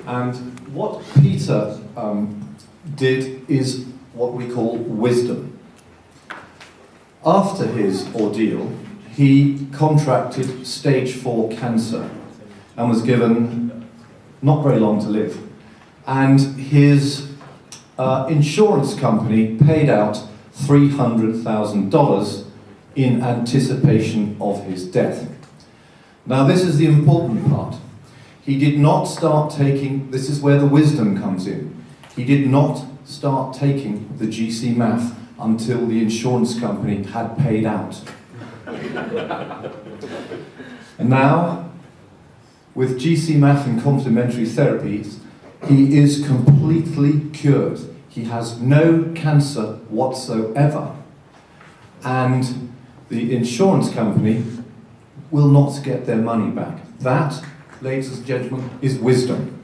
And what Peter did is what we call wisdom. After his ordeal, he contracted stage 4 cancer and was given not very long to live. And his insurance company paid out $300,000 in anticipation of his death. Now this is the important part. He did not start taking, this is where the wisdom comes in, he did not start taking the GcMaf until the insurance company had paid out. And now, with GcMaf and complementary therapies, he is completely cured. He has no cancer whatsoever. And the insurance company will not get their money back. That, ladies and gentlemen, is wisdom.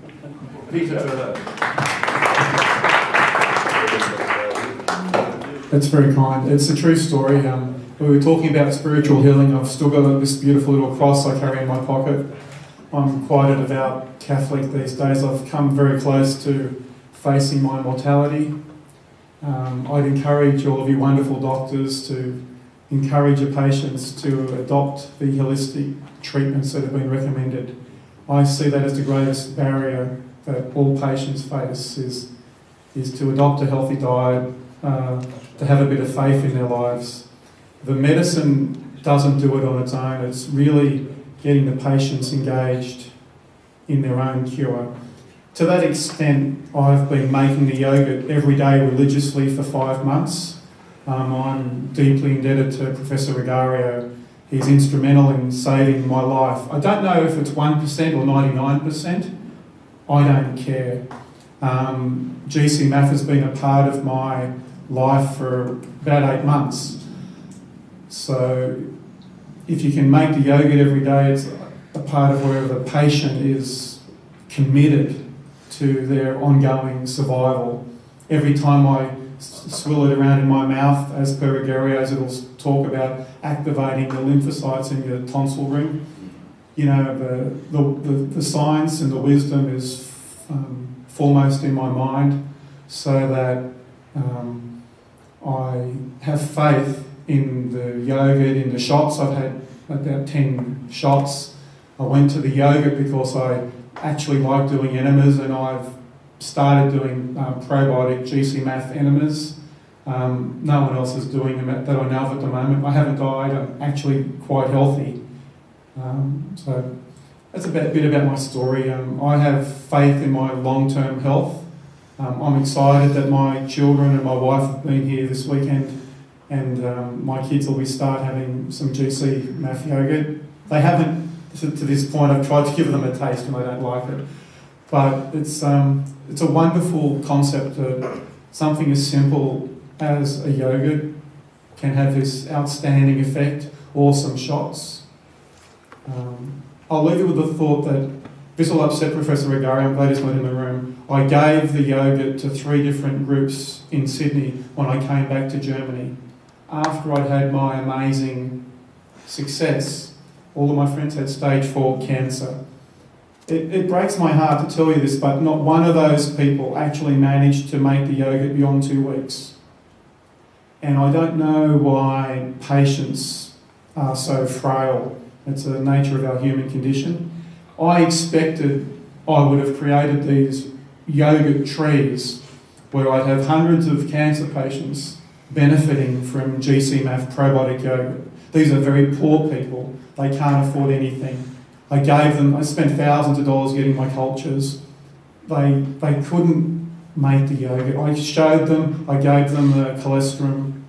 Peter. That's very kind. It's a true story. We were talking about spiritual healing. I've still got this beautiful little cross I carry in my pocket. I'm quite a devout Catholic these days. I've come very close to facing my mortality. I'd encourage all of you wonderful doctors to encourage your patients to adopt the holistic treatments that have been recommended. I see that as the greatest barrier that all patients face is to adopt a healthy diet, to have a bit of faith in their lives. The medicine doesn't do it on its own. It's really getting the patients engaged in their own cure. To that extent, I've been making the yogurt every day religiously for 5 months. I'm deeply indebted to Professor Rigario. He's instrumental in saving my life. I don't know if it's 1% or 99%. I don't care. GcMaf has been a part of my life for about 8 months. So if you can make the yogurt every day, it's a part of where the patient is committed to their ongoing survival. Every time I swill it around in my mouth, as per Rigario's, it'll talk about activating the lymphocytes in your tonsil ring. You know, the science and the wisdom is foremost in my mind, so that I have faith in the yogurt, in the shots. I've had about 10 shots. I went to the yogurt because I actually like doing enemas, and I've started doing probiotic GcMaf enemas. No one else is doing them that I know of at the moment. I haven't died. I'm actually quite healthy. So that's a bit about my story. I have faith in my long-term health. I'm excited that my children and my wife have been here this weekend, and my kids will start having some GcMaf yogurt. They haven't, to this point. I've tried to give them a taste and they don't like it. But it's a wonderful concept that something as simple as a yogurt can have this outstanding effect, or some shots. I'll leave you with the thought that this will upset Professor Rigario. I'm glad he's not in the room. I gave the yogurt to 3 different groups in Sydney when I came back to Germany. After I'd had my amazing success, all of my friends had stage 4 cancer. It breaks my heart to tell you this, but not one of those people actually managed to make the yogurt beyond 2 weeks. And I don't know why patients are so frail. It's the nature of our human condition. I expected I would have created these yogurt trees where I'd have hundreds of cancer patients benefiting from GcMaf probiotic yogurt. These are very poor people. They can't afford anything. I spent thousands of dollars getting my cultures. They couldn't make the yogurt. I showed them, I gave them the colostrum,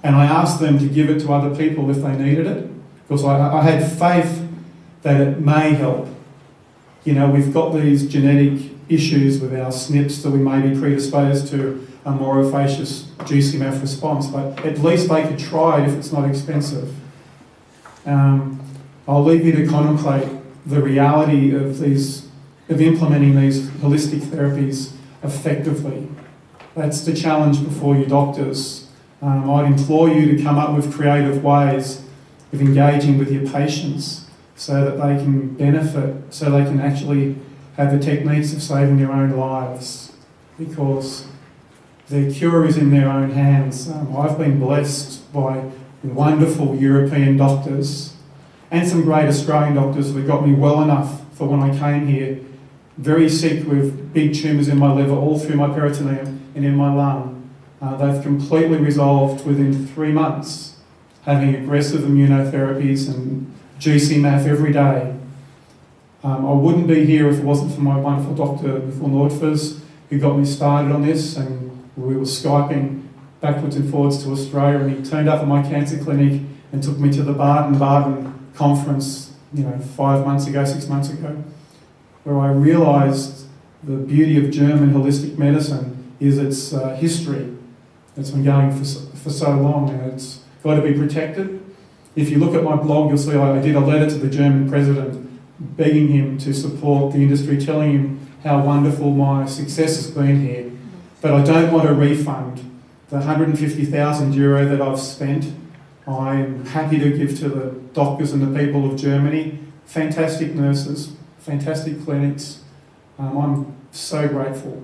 and I asked them to give it to other people if they needed it, because I had faith that it may help. You know, we've got these genetic issues with our SNPs that we may be predisposed to a more efficacious GcMaf response, but at least they could try it if it's not expensive. I'll leave you to contemplate the reality of implementing these holistic therapies effectively. That's the challenge before you doctors. I'd implore you to come up with creative ways of engaging with your patients so that they can benefit, so they can actually have the techniques of saving their own lives, because their cure is in their own hands. I've been blessed by wonderful European doctors and some great Australian doctors that got me well enough for when I came here, very sick with big tumours in my liver, all through my peritoneum and in my lung. They've completely resolved within 3 months, having aggressive immunotherapies and GcMaf every day. I wouldn't be here if it wasn't for my wonderful doctor, Michael Nordfors, who got me started on this, and we were Skyping backwards and forwards to Australia, and he turned up at my cancer clinic and took me to the Baden-Baden conference, 5 months ago, 6 months ago, where I realised the beauty of German holistic medicine is its history. It's been going for so long, and it's got to be protected. If you look at my blog, you'll see I did a letter to the German president begging him to support the industry, telling him how wonderful my success has been here. But I don't want a refund. The €150,000 that I've spent, I'm happy to give to the doctors and the people of Germany. Fantastic nurses, fantastic clinics. I'm so grateful.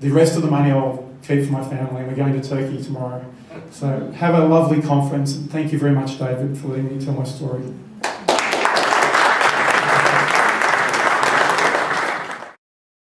The rest of the money I'll keep for my family. We're going to Turkey tomorrow. So have a lovely conference, and thank you very much, David, for letting me tell my story.